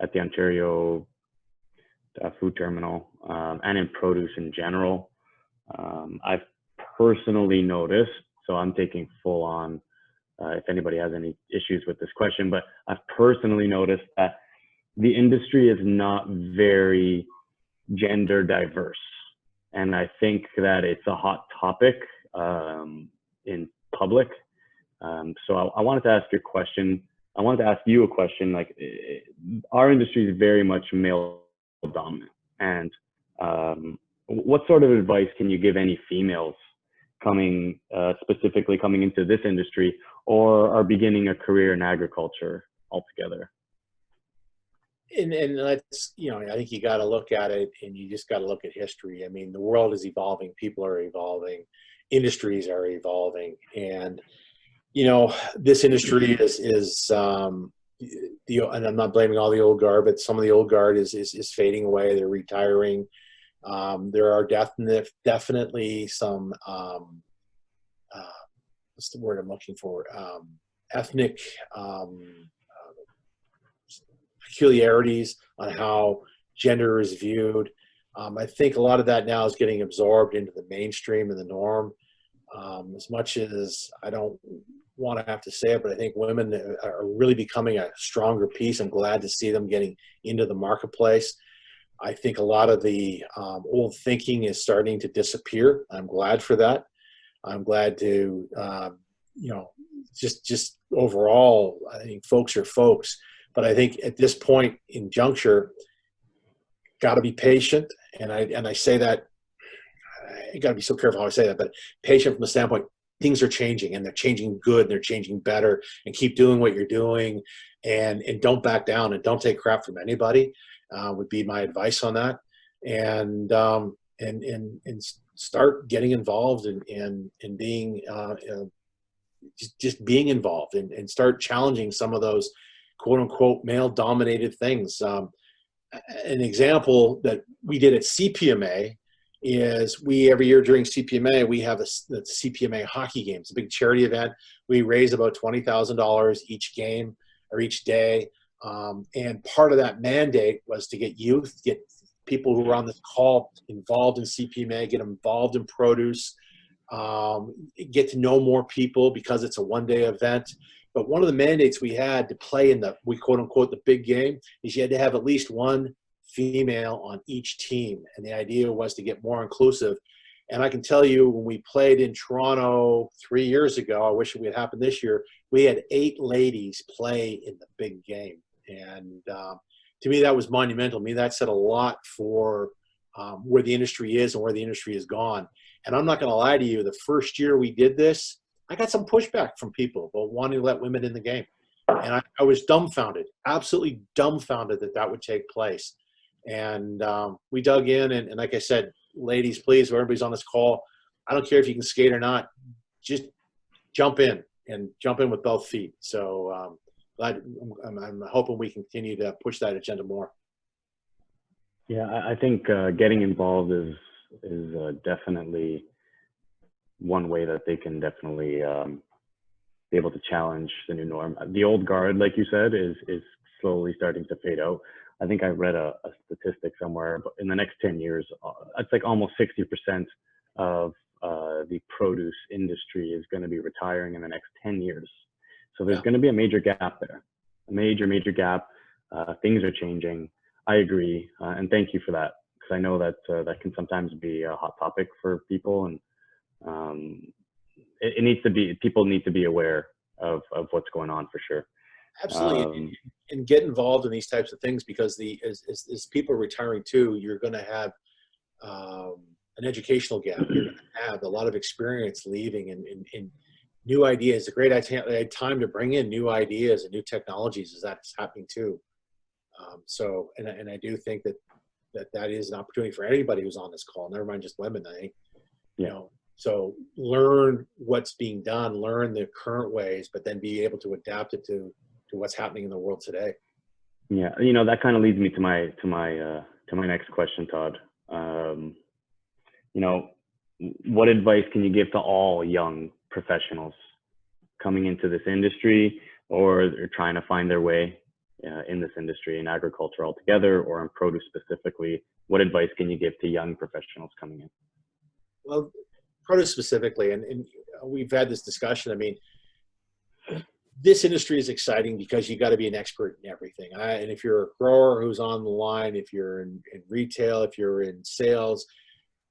at the Ontario food terminal and in produce in general, I've personally noticed, so I'm taking full on if anybody has any issues with this question, but I've personally noticed that the industry is not very gender diverse. And I think that it's a hot topic in public. So I wanted to ask you a question. Like, our industry is very much male dominant. And what sort of advice can you give any females specifically coming into this industry, or are beginning a career in agriculture altogether? And that's, I think you got to look at it, and you just got to look at history. I mean, the world is evolving, people are evolving, industries are evolving, and this industry and I'm not blaming all the old guard, but some of the old guard is fading away. They're retiring. There are definitely some what's the word I'm looking for? Ethnic peculiarities on how gender is viewed. I think a lot of that now is getting absorbed into the mainstream and the norm. As much as I don't want to have to say it, but I think women are really becoming a stronger piece. I'm glad to see them getting into the marketplace. I think a lot of the old thinking is starting to disappear. I'm glad for that. I'm glad to, just overall, I think folks are folks. But I think at this point in juncture, got to be patient. And I say that, I got to be so careful how I say that, but patient from the standpoint, things are changing, and they're changing good, and they're changing better, and keep doing what you're doing, and don't back down, and don't take crap from anybody, would be my advice on that. And start getting involved and being, just being involved, and start challenging some of those quote unquote male dominated things. An example that we did at CPMA is every year during CPMA, we have the CPMA hockey games, a big charity event. We raise about $20,000 each game or each day. And part of that mandate was to get youth, get people who are on this call involved in CPMA, get involved in produce, get to know more people because it's a one-day event. But one of the mandates we had to play in we quote unquote the big game is you had to have at least one female on each team. And the idea was to get more inclusive. And I can tell you, when we played in Toronto 3 years ago, I wish it would happen this year, we had 8 ladies play in the big game. And to me, that was monumental. To me, that said a lot for where the industry is and where the industry has gone. And I'm not going to lie to you, the first year we did this, I got some pushback from people about wanting to let women in the game. And I was dumbfounded, absolutely dumbfounded that would take place. And we dug in, and like I said, ladies, please, everybody's on this call, I don't care if you can skate or not, just jump in with both feet. So I'm hoping we continue to push that agenda more. Yeah, I think getting involved is definitely one way that they can definitely be able to challenge the new norm. The old guard, like you said, is slowly starting to fade out. I think I read a statistic somewhere, but in the next 10 years, it's like almost 60% of the produce industry is going to be retiring in the next 10 years. So there's going to be a major gap there, a major gap. Things are changing. I agree. And thank you for that, because I know that that can sometimes be a hot topic for people. And it needs to be, people need to be aware of what's going on for sure. Absolutely. And get involved in these types of things, because as people are retiring too, you're going to have an educational gap. You're going to have a lot of experience leaving, and new ideas. A great time to bring in new ideas and new technologies as that's happening too. So, and I do think that is an opportunity for anybody who's on this call, never mind just women. I think, so learn what's being done, learn the current ways, but then be able to adapt it to what's happening in the world today. Yeah, that kind of leads me to my next question, Todd. What advice can you give to all young professionals coming into this industry, or they're trying to find their way in this industry, in agriculture altogether, or in produce specifically? What advice can you give to young professionals coming in? Well, produce specifically, and we've had this discussion. I mean, this industry is exciting because you got to be an expert in everything. And if you're a grower who's on the line, if you're in retail, if you're in sales,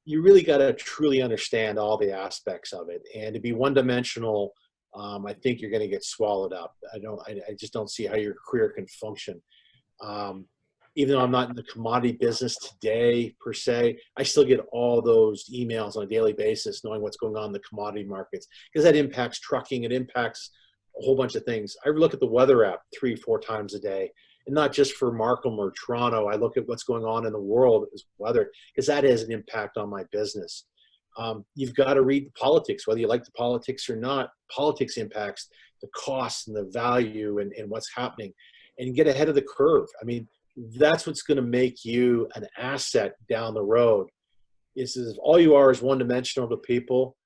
you really got to truly understand all the aspects of it. And to be one-dimensional, I think you're going to get swallowed up. I just don't see how your career can function. Even though I'm not in the commodity business today per se, I still get all those emails on a daily basis, knowing what's going on in the commodity markets, because that impacts trucking. It impacts a whole bunch of things. I look at the weather app 3-4 times a day, and not just for Markham or Toronto. I look at what's going on in the world as weather, because that has an impact on my business. You've got to read the politics, whether you like the politics or not. Politics impacts the cost and the value and what's happening, and get ahead of the curve. I mean, that's what's going to make you an asset down the road. Is if all you are is one-dimensional to people,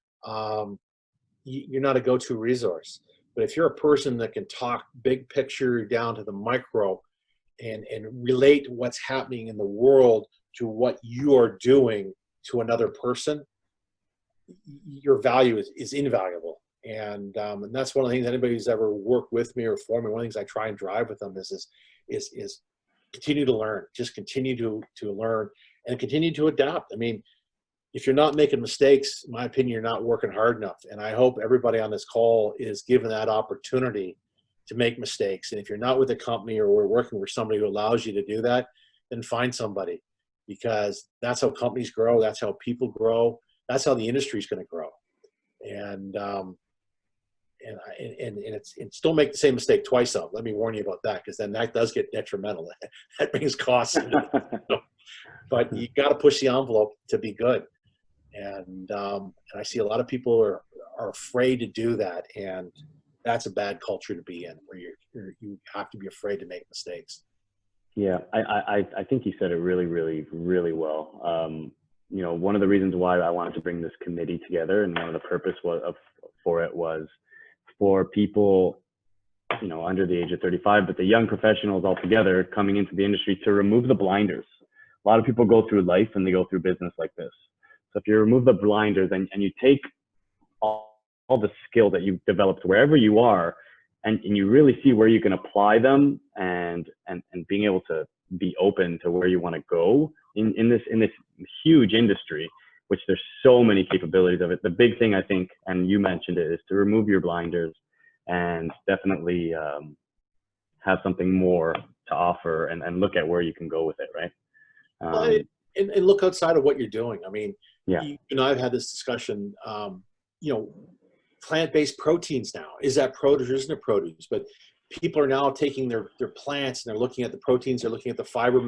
you're not a go-to resource. But if you're a person that can talk big picture down to the micro and relate what's happening in the world to what you are doing to another person, your value is invaluable. And that's one of the things, anybody who's ever worked with me or for me, one of the things I try and drive with them is continue to learn, just continue to learn and continue to adapt. I mean, if you're not making mistakes, in my opinion, you're not working hard enough. And I hope everybody on this call is given that opportunity to make mistakes. And if you're not with a company or we're working with somebody who allows you to do that, then find somebody, because that's how companies grow. That's how people grow. That's how the industry is going to grow. And it's don't make the same mistake twice though. Let me warn you about that, because then that does get detrimental. That brings costs into it. But you got to push the envelope to be good. And I see a lot of people are afraid to do that, and that's a bad culture to be in, where you have to be afraid to make mistakes. Yeah, I think you said it really, really, really well. You know, one of the reasons why I wanted to bring this committee together, and one of the purpose for it was for people, you know, under the age of 35, but the young professionals altogether coming into the industry, to remove the blinders. A lot of people go through life and they go through business like this. So if you remove the blinders and you take all the skill that you've developed wherever you are, and you really see where you can apply them, and being able to be open to where you want to go in this huge industry, which there's so many capabilities of it. The big thing, I think, and you mentioned it, is to remove your blinders and definitely have something more to offer, and look at where you can go with it, right? And look outside of what you're doing. I mean, yeah. You and I've had this discussion, you know, plant-based proteins now. Is that produce or isn't it produce? But people are now taking their plants and they're looking at the proteins, they're looking at the fiber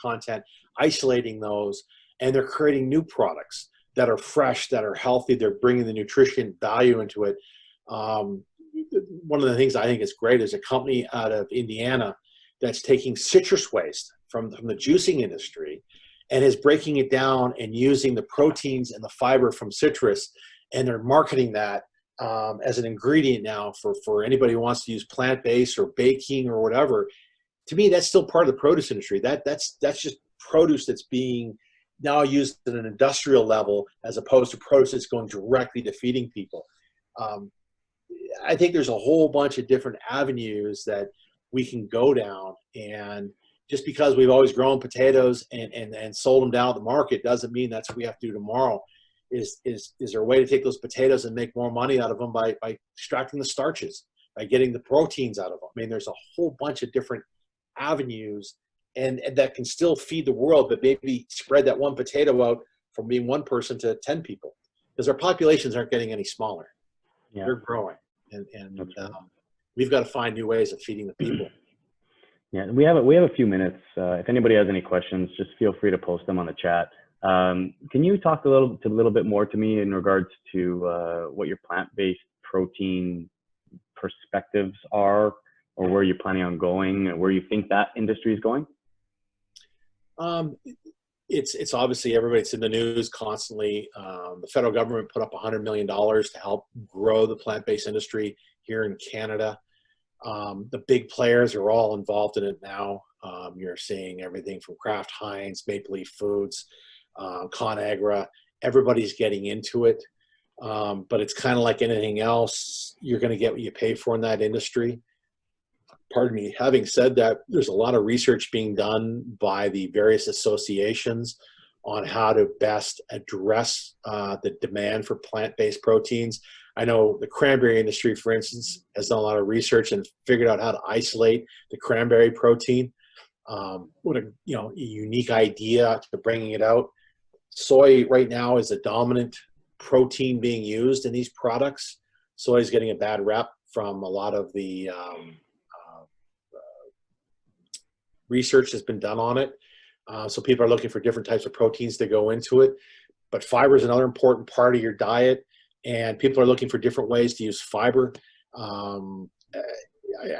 content, isolating those, and they're creating new products that are fresh, that are healthy. They're bringing the nutrition value into it. One of the things I think is great is a company out of Indiana that's taking citrus waste from the juicing industry and is breaking it down and using the proteins and the fiber from citrus, and they're marketing that as an ingredient now for anybody who wants to use plant-based or baking or whatever. To me, that's still part of the produce industry. That's just produce that's being now used at an industrial level, as opposed to produce that's going directly to feeding people. I think there's a whole bunch of different avenues that we can go down, and just because we've always grown potatoes and sold them down at the market doesn't mean that's what we have to do tomorrow. Is there a way to take those potatoes and make more money out of them by extracting the starches, by getting the proteins out of them? I mean, there's a whole bunch of different avenues, and that can still feed the world, but maybe spread that one potato out from being one person to 10 people, because our populations aren't getting any smaller. Yeah. They're growing, and we've got to find new ways of feeding the people. Yeah, we have a few minutes. If anybody has any questions, just feel free to post them on the chat. Can you talk a little bit more to me in regards to what your plant-based protein perspectives are, or where you're planning on going, and where you think that industry is going? It's obviously, everybody's in the news constantly. The federal government put up $100 million to help grow the plant-based industry here in Canada. The big players are all involved in it now. You're seeing everything from Kraft Heinz, Maple Leaf Foods, ConAgra. Everybody's getting into it. But it's kind of like anything else. You're going to get what you pay for in that industry. Pardon me. Having said that, there's a lot of research being done by the various associations on how to best address the demand for plant-based proteins. I know the cranberry industry, for instance, has done a lot of research and figured out how to isolate the cranberry protein. What a unique idea to bringing it out. Soy right now is the dominant protein being used in these products. Soy is getting a bad rep from a lot of the research has been done on it. So people are looking for different types of proteins to go into it. But fiber is another important part of your diet, and people are looking for different ways to use fiber. I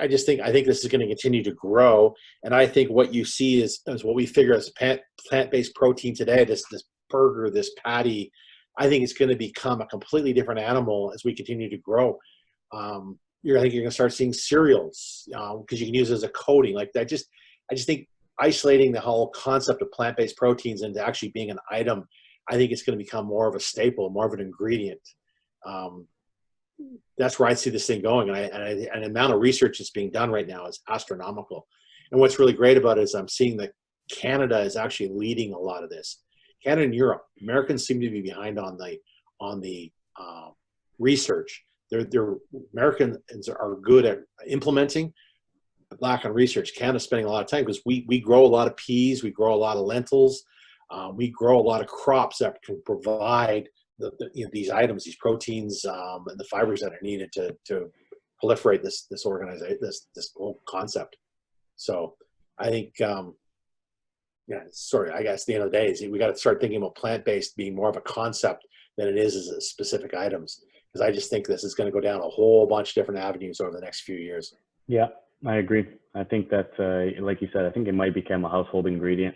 think this is going to continue to grow, and I think what you see is what we figure as plant-based protein today. This burger, this patty, I think it's going to become a completely different animal as we continue to grow. I think you're going to start seeing cereals because you can use it as a coating. Like that, I just think isolating the whole concept of plant-based proteins into actually being an item, I think it's going to become more of a staple, more of an ingredient. That's where I see this thing going, and the amount of research that's being done right now is astronomical. And what's really great about it is I'm seeing that Canada is actually leading a lot of this. Canada and Europe, Americans seem to be behind on the research. Americans are good at implementing, but lack on research. Canada's spending a lot of time because we grow a lot of peas, we grow a lot of lentils, we grow a lot of crops that can provide these items, these proteins, and the fibers that are needed to proliferate this organization, this whole concept. So I think, I guess at the end of the day, is we got to start thinking about plant-based being more of a concept than it is as a specific items. Because I just think this is going to go down a whole bunch of different avenues over the next few years. Yeah, I agree. I think that's, like you said, I think it might become a household ingredient,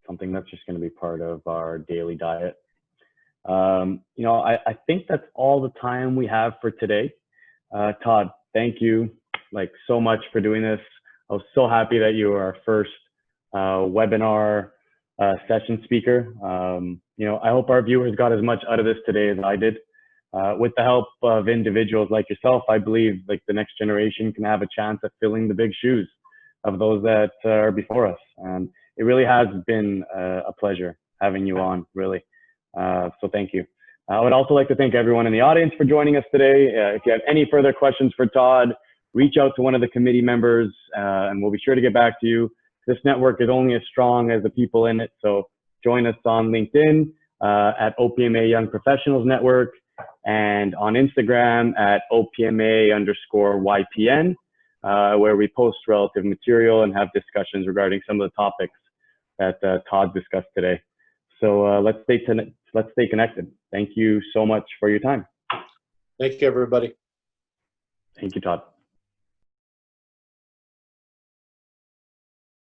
something that's just going to be part of our daily diet. I think that's all the time we have for today. Todd, thank you so much for doing this. I was so happy that you were our first webinar session speaker. I hope our viewers got as much out of this today as I did. With the help of individuals like yourself, I believe the next generation can have a chance at filling the big shoes of those that are before us. And it really has been a pleasure having you on, really. So thank you. I would also like to thank everyone in the audience for joining us today. If you have any further questions for Todd, reach out to one of the committee members and we'll be sure to get back to you. This network is only as strong as the people in it. So join us on LinkedIn at OPMA Young Professionals Network and on Instagram at OPMA_YPN, where we post relative material and have discussions regarding some of the topics that Todd discussed today. So let's stay connected. Thank you so much for your time. Thank you, everybody. Thank you, Todd.